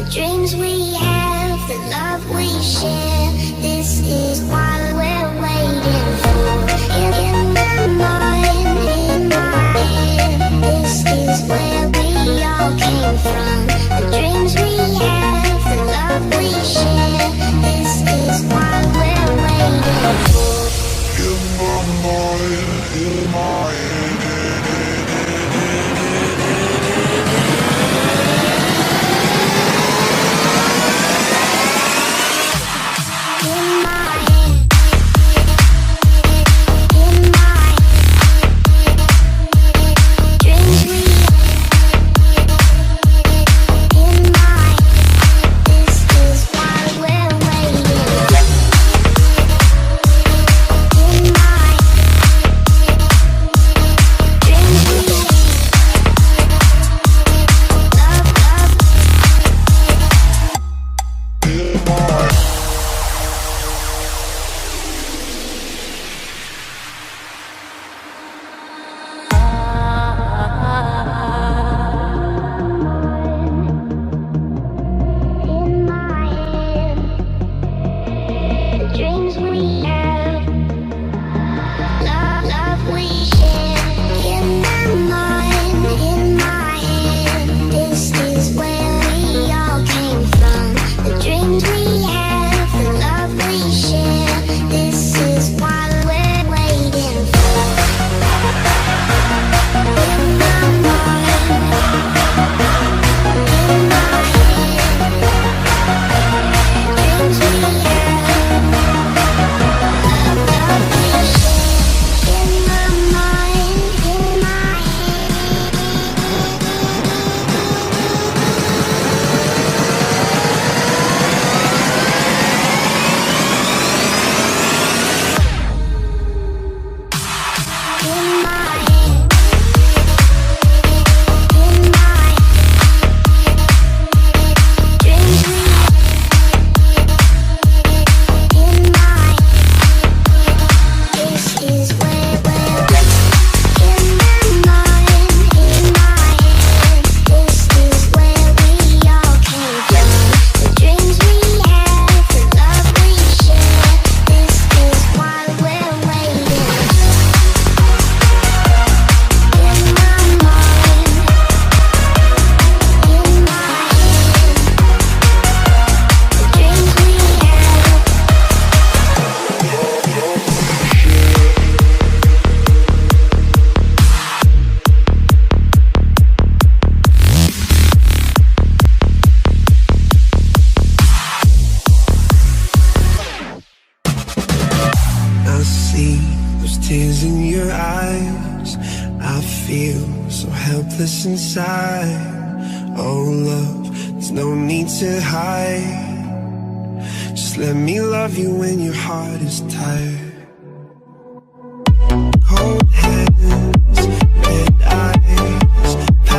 dreams we have, the love we share. This is what we're waiting for. In my mind, in my head, this is where we all came from. The dreams we have, the love we share. This is what we're waiting for. In my mind, in my head. Tears in your eyes, I feel so helpless inside. Oh love, there's no need to hide. Just let me love you when your heart is tired.